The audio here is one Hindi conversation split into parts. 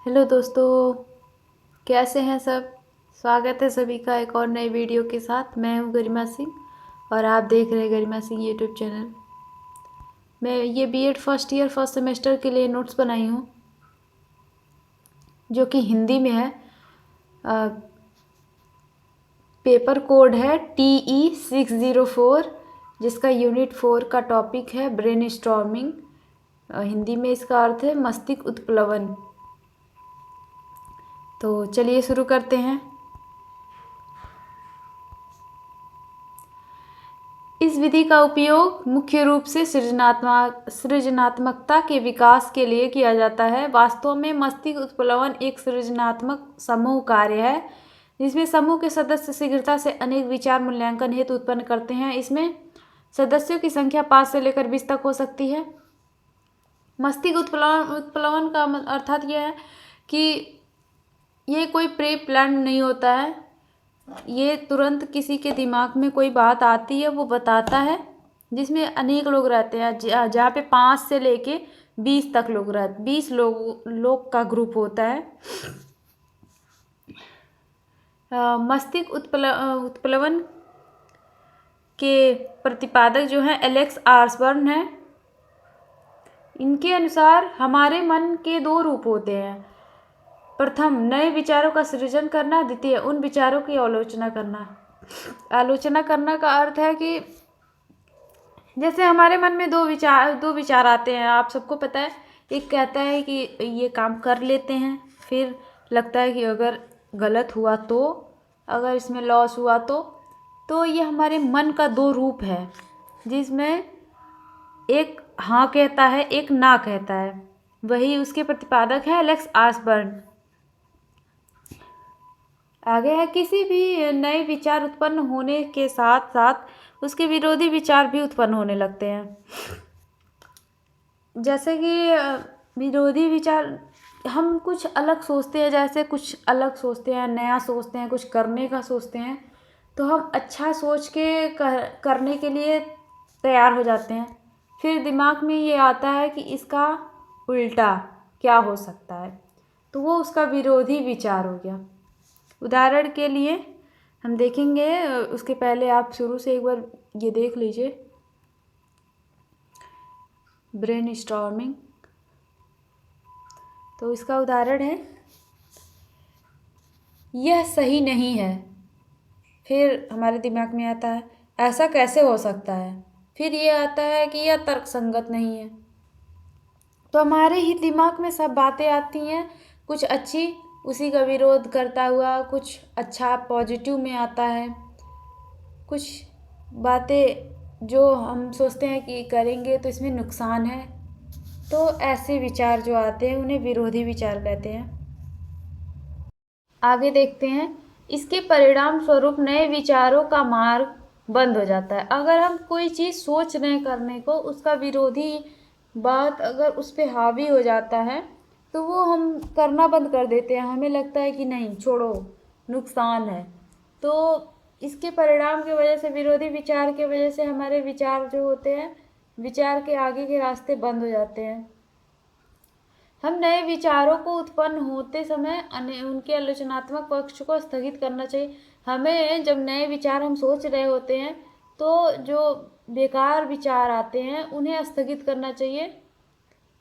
हेलो दोस्तों, कैसे हैं सब। स्वागत है सभी का एक और नई वीडियो के साथ। मैं हूं गरिमा सिंह और आप देख रहे हैं गरिमा सिंह यूट्यूब चैनल। मैं ये BEd first year first semester के लिए नोट्स बनाई हूं जो कि हिंदी में है। पेपर कोड है TE604 जिसका यूनिट 4 का टॉपिक है ब्रेन स्टॉर्मिंग। हिंदी में इसका अर्थ है मस्तिष्क उत्प्लवन। तो चलिए शुरू करते हैं। इस विधि का उपयोग मुख्य रूप से सृजनात्मकता के विकास के लिए किया जाता है। वास्तव में मस्तिष्क उत्प्लवन एक सृजनात्मक समूह कार्य है जिसमें समूह के सदस्य शीघ्रता से अनेक विचार मूल्यांकन हेतु उत्पन्न करते हैं। इसमें सदस्यों की संख्या 5 से लेकर 20 तक हो सकती है। मस्तिष्क उत्प्लवन का अर्थात यह है कि ये कोई प्री प्लान नहीं होता है। ये तुरंत किसी के दिमाग में कोई बात आती है वो बताता है, जिसमें अनेक लोग रहते हैं। जहाँ पे 5 से लेके 20 तक लोग रहते, 20 लोग का ग्रुप होता है। मस्तिष्क उत्प्लवन के प्रतिपादक जो हैं एलेक्स आर्सबर्न हैं। इनके अनुसार हमारे मन के 2 रूप होते हैं। प्रथम, नए विचारों का सृजन करना। द्वितीय, उन विचारों की आलोचना करना। आलोचना करना का अर्थ है कि जैसे हमारे मन में दो विचार आते हैं, आप सबको पता है। एक कहता है कि ये काम कर लेते हैं, फिर लगता है कि अगर गलत हुआ तो, अगर इसमें लॉस हुआ तो ये हमारे मन का 2 रूप है जिसमें एक हाँ कहता है, एक ना कहता है। वही उसके प्रतिपादक है एलेक्स आर्सबर्न। आगे है, किसी भी नए विचार उत्पन्न होने के साथ साथ उसके विरोधी विचार भी उत्पन्न होने लगते हैं। जैसे कि विरोधी विचार, हम कुछ अलग सोचते हैं, जैसे कुछ अलग सोचते हैं, नया सोचते हैं, कुछ करने का सोचते हैं, तो हम अच्छा सोच के करने के लिए तैयार हो जाते हैं। फिर दिमाग में ये आता है कि इसका उल्टा क्या हो सकता है, तो वो उसका विरोधी विचार हो गया। उदाहरण के लिए हम देखेंगे, उसके पहले आप शुरू से एक बार ये देख लीजिए, ब्रेन स्टॉर्मिंग। तो इसका उदाहरण है, यह सही नहीं है। फिर हमारे दिमाग में आता है ऐसा कैसे हो सकता है। फिर ये आता है कि यह तर्कसंगत नहीं है। तो हमारे ही दिमाग में सब बातें आती हैं, कुछ अच्छी उसी का विरोध करता हुआ, कुछ अच्छा पॉजिटिव में आता है, कुछ बातें जो हम सोचते हैं कि करेंगे तो इसमें नुकसान है। तो ऐसे विचार जो आते हैं उन्हें विरोधी विचार कहते हैं। आगे देखते हैं, इसके परिणाम स्वरूप नए विचारों का मार्ग बंद हो जाता है। अगर हम कोई चीज़ सोच रहे हैं करने को, उसका विरोधी बात अगर उस पर हावी हो जाता है तो वो हम करना बंद कर देते हैं। हमें लगता है कि नहीं छोड़ो, नुकसान है। तो इसके परिणाम की वजह से, विरोधी विचार की वजह से हमारे विचार जो होते हैं, विचार के आगे के रास्ते बंद हो जाते हैं। हम नए विचारों को उत्पन्न होते समय उनके आलोचनात्मक पक्ष को स्थगित करना चाहिए। हमें जब नए विचार हम सोच रहे होते हैं तो जो बेकार विचार आते हैं उन्हें स्थगित करना चाहिए,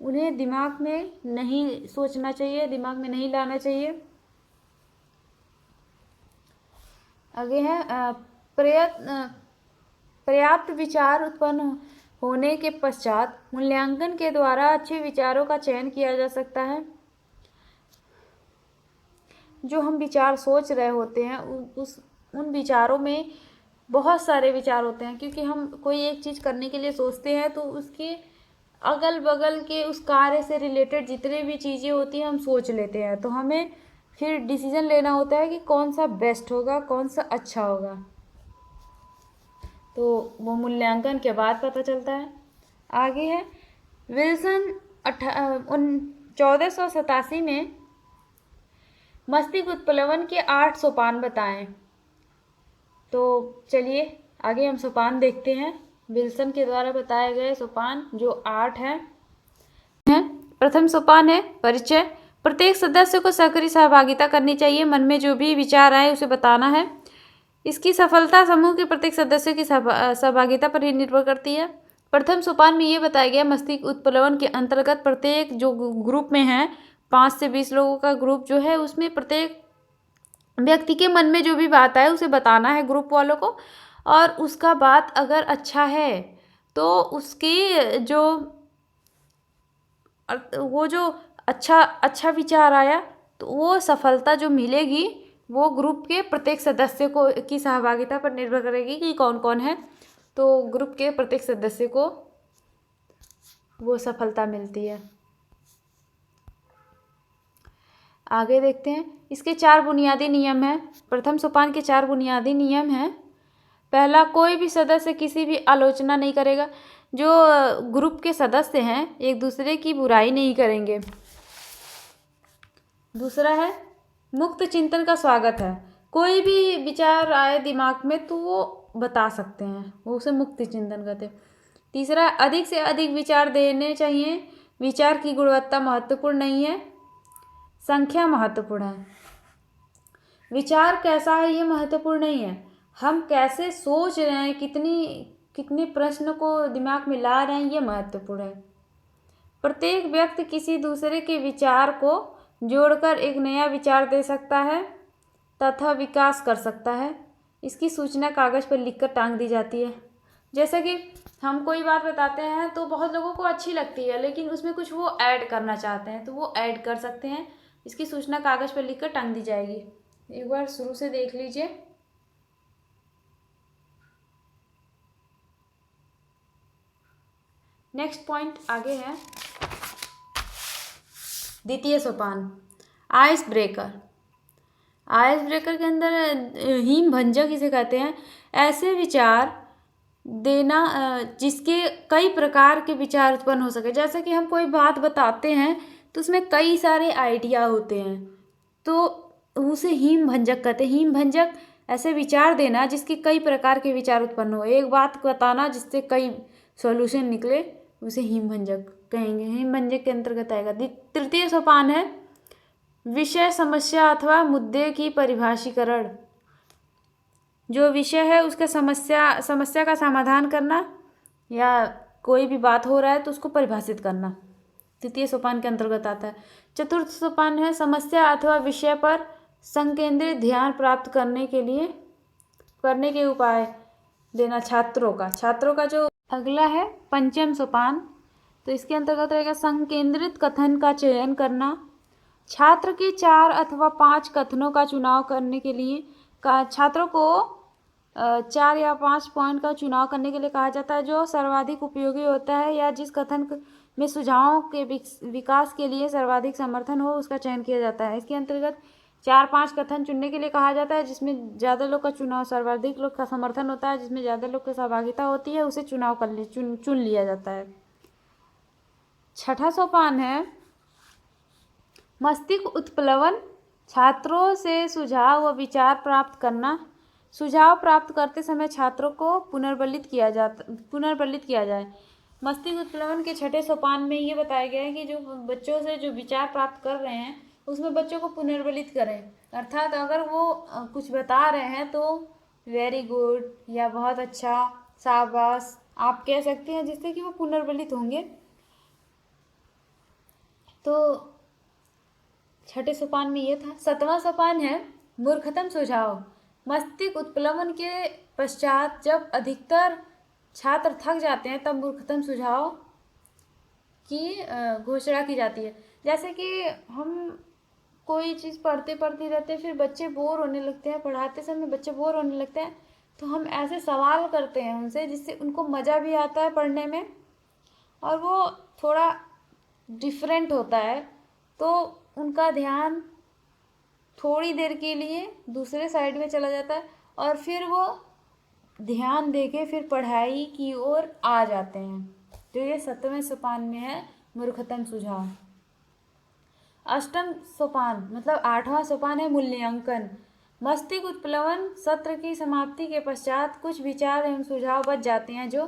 उन्हें दिमाग में नहीं सोचना चाहिए, दिमाग में नहीं लाना चाहिए। आगे है, पर्याप्त विचार उत्पन्न होने के पश्चात मूल्यांकन के द्वारा अच्छे विचारों का चयन किया जा सकता है। जो हम विचार सोच रहे होते हैं उन विचारों में बहुत सारे विचार होते हैं, क्योंकि हम कोई एक चीज़ करने के लिए सोचते हैं तो उसके अगल बगल के उस कार्य से रिलेटेड जितने भी चीज़ें होती हैं हम सोच लेते हैं। तो हमें फिर डिसीजन लेना होता है कि कौन सा बेस्ट होगा, कौन सा अच्छा होगा। तो वो मूल्यांकन के बाद पता चलता है। आगे है, विल्सन 1487 में मस्तिष्क उत्प्लवन के 8 सोपान बताएं। तो चलिए आगे हम सोपान देखते हैं, विल्सन के द्वारा बताए गए सोपान जो 8 हैं। प्रथम सोपान है परिचय। प्रत्येक सदस्य को सक्रिय सहभागिता करनी चाहिए। मन में जो भी विचार आए उसे बताना है। इसकी सफलता समूह के प्रत्येक सदस्य की सहभागिता पर ही निर्भर करती है। प्रथम सोपान में ये बताया गया मस्तिष्क उत्प्लवन के अंतर्गत प्रत्येक जो ग्रुप में है 5 से 20 लोगों का ग्रुप जो है उसमें प्रत्येक व्यक्ति के मन में जो भी बात आए उसे बताना है ग्रुप वालों को, और उसका बात अगर अच्छा है तो उसकी जो वो जो अच्छा विचार आया तो वो सफलता जो मिलेगी वो ग्रुप के प्रत्येक सदस्य को की सहभागिता पर निर्भर करेगी कि कौन कौन है। तो ग्रुप के प्रत्येक सदस्य को वो सफलता मिलती है। आगे देखते हैं। इसके 4 बुनियादी नियम हैं। प्रथम सोपान के 4 बुनियादी नियम हैं। पहला, कोई भी सदस्य किसी भी आलोचना नहीं करेगा। जो ग्रुप के सदस्य हैं एक दूसरे की बुराई नहीं करेंगे। दूसरा है, मुक्त चिंतन का स्वागत है। कोई भी विचार आए दिमाग में तो वो बता सकते हैं, वो उसे मुक्त चिंतन कहते हैं। तीसरा, अधिक से अधिक विचार देने चाहिए। विचार की गुणवत्ता महत्वपूर्ण नहीं है, संख्या महत्वपूर्ण है। विचार कैसा है ये महत्वपूर्ण नहीं है, हम कैसे सोच रहे हैं, कितने प्रश्न को दिमाग में ला रहे हैं ये महत्वपूर्ण है। प्रत्येक व्यक्ति किसी दूसरे के विचार को जोड़कर एक नया विचार दे सकता है तथा विकास कर सकता है। इसकी सूचना कागज़ पर लिखकर टांग दी जाती है। जैसे कि हम कोई बात बताते हैं तो बहुत लोगों को अच्छी लगती है, लेकिन उसमें कुछ वो ऐड करना चाहते हैं तो वो ऐड कर सकते हैं। इसकी सूचना कागज़ पर लिखकर टांग दी जाएगी। एक बार शुरू से देख लीजिए। नेक्स्ट पॉइंट आगे है, द्वितीय सोपान, आइस ब्रेकर। आइस ब्रेकर के अंदर हिम भंजक इसे कहते हैं। ऐसे विचार देना जिसके कई प्रकार के विचार उत्पन्न हो सके। जैसे कि हम कोई बात बताते हैं तो उसमें कई सारे आइडिया होते हैं तो उसे हिम भंजक कहते हैं। हिम भंजक ऐसे विचार देना जिसके कई प्रकार के विचार उत्पन्न हो। एक बात बताना जिससे कई सॉल्यूशन निकले उसे हिम भंजक कहेंगे। हिम भंजक के अंतर्गत आएगा। तृतीय सोपान है विषय, समस्या अथवा मुद्दे की परिभाषीकरण। जो विषय है उसका समस्या का समाधान करना या कोई भी बात हो रहा है तो उसको परिभाषित करना तृतीय सोपान के अंतर्गत आता है। चतुर्थ सोपान है समस्या अथवा विषय पर संकेंद्रित ध्यान प्राप्त करने के उपाय देना छात्रों का जो अगला है पंचम सोपान, तो इसके अंतर्गत रहेगा संकेंद्रित कथन का चयन करना। छात्र के 4 अथवा 5 कथनों का चुनाव करने के लिए छात्रों को 4 या 5 पॉइंट का चुनाव करने के लिए कहा जाता है जो सर्वाधिक उपयोगी होता है या जिस कथन में सुझावों के विकास के लिए सर्वाधिक समर्थन हो उसका चयन किया जाता है। इसके अंतर्गत 4-5 कथन चुनने के लिए कहा जाता है जिसमें ज़्यादा लोग का चुनाव, सर्वाधिक लोग का समर्थन होता है, जिसमें ज़्यादा लोग की सहभागिता होती है उसे चुन लिया जाता है। छठा सोपान है मस्तिष्क उत्प्लवन। छात्रों से सुझाव व विचार प्राप्त करना। सुझाव प्राप्त करते समय छात्रों को पुनर्बलित किया जाए। मस्तिष्क उत्प्लवन के छठे सोपान में ये बताया गया है कि जो बच्चों से जो विचार प्राप्त कर रहे हैं उसमें बच्चों को पुनर्बलित करें। अर्थात अगर वो कुछ बता रहे हैं तो वेरी गुड या बहुत अच्छा, शाबाश आप कह सकते हैं, जिससे कि वो पुनर्बलित होंगे। तो छठे सोपान में ये था। 7वां सोपान है मूर्खतम सुझाव। मस्तिष्क उत्प्लवन के पश्चात जब अधिकतर छात्र थक जाते हैं तब मूर्खतम सुझाव की घोषणा की जाती है। जैसे कि हम कोई चीज़ पढ़ते रहते हैं, फिर बच्चे बोर होने लगते हैं, पढ़ाते समय बच्चे बोर होने लगते हैं तो हम ऐसे सवाल करते हैं उनसे जिससे उनको मज़ा भी आता है पढ़ने में और वो थोड़ा डिफरेंट होता है तो उनका ध्यान थोड़ी देर के लिए दूसरे साइड में चला जाता है और फिर वो ध्यान देके फिर पढ़ाई की ओर आ जाते हैं। तो ये 7वें सोपान में है मूर्खतम सुझाव। अष्टम सोपान मतलब 8वां सोपान है मूल्यांकन। मस्तिष्क उत्प्लवन सत्र की समाप्ति के पश्चात कुछ विचार एवं सुझाव बच जाते हैं जो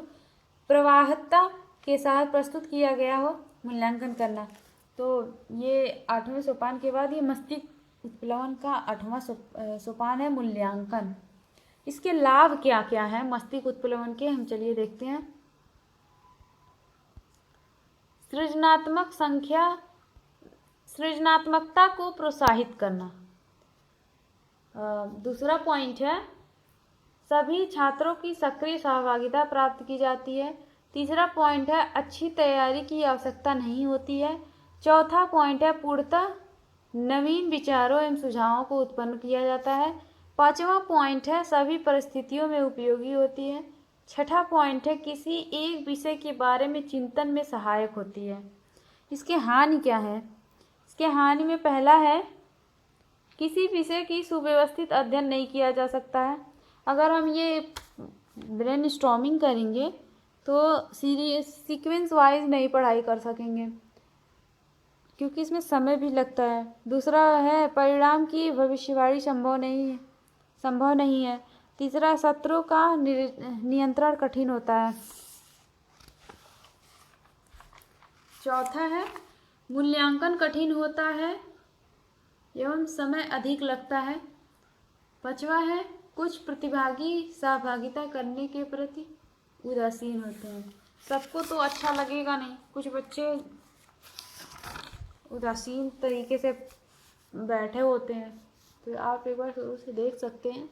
प्रवाहता के साथ प्रस्तुत किया गया हो। मूल्यांकन करना। तो ये 8वें सोपान के बाद ये मस्तिष्क उत्प्लवन का 8वां सोपान है मूल्यांकन। इसके लाभ क्या क्या है मस्तिष्क उत्प्लवन के, हम चलिए देखते हैं। सृजनात्मकता को प्रोत्साहित करना। दूसरा पॉइंट है सभी छात्रों की सक्रिय सहभागिता प्राप्त की जाती है। तीसरा पॉइंट है अच्छी तैयारी की आवश्यकता नहीं होती है। चौथा पॉइंट है पूर्णतः नवीन विचारों एवं सुझावों को उत्पन्न किया जाता है। पांचवा पॉइंट है सभी परिस्थितियों में उपयोगी होती है। छठा पॉइंट है किसी एक विषय के बारे में चिंतन में सहायक होती है। इसके हानि क्या है? इसके हानि में पहला है किसी विषय की सुव्यवस्थित अध्ययन नहीं किया जा सकता है। अगर हम ये ब्रेन स्टॉर्मिंग करेंगे तो सीक्वेंस वाइज नहीं पढ़ाई कर सकेंगे, क्योंकि इसमें समय भी लगता है। दूसरा है परिणाम की भविष्यवाणी संभव नहीं है। तीसरा सत्रों का नियंत्रण कठिन होता है। चौथा है मूल्यांकन कठिन होता है एवं समय अधिक लगता है। पांचवा है कुछ प्रतिभागी सहभागिता करने के प्रति उदासीन होते हैं। सबको तो अच्छा लगेगा नहीं, कुछ बच्चे उदासीन तरीके से बैठे होते हैं, तो आप एक बार शुरू से देख सकते हैं।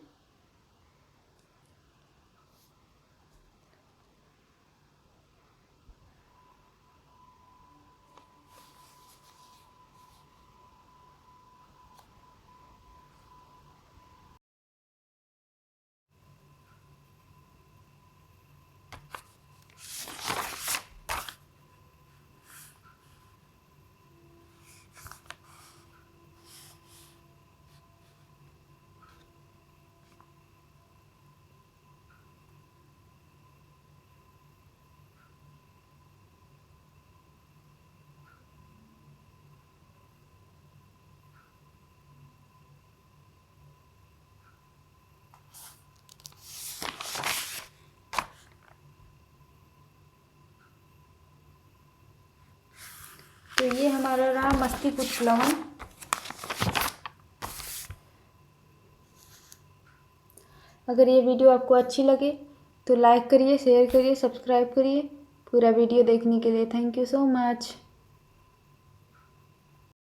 तो ये हमारा रहा मस्तिष्क उत्प्लवन। अगर ये वीडियो आपको अच्छी लगे तो लाइक करिए, शेयर करिए, सब्सक्राइब करिए। पूरा वीडियो देखने के लिए थैंक यू सो मच।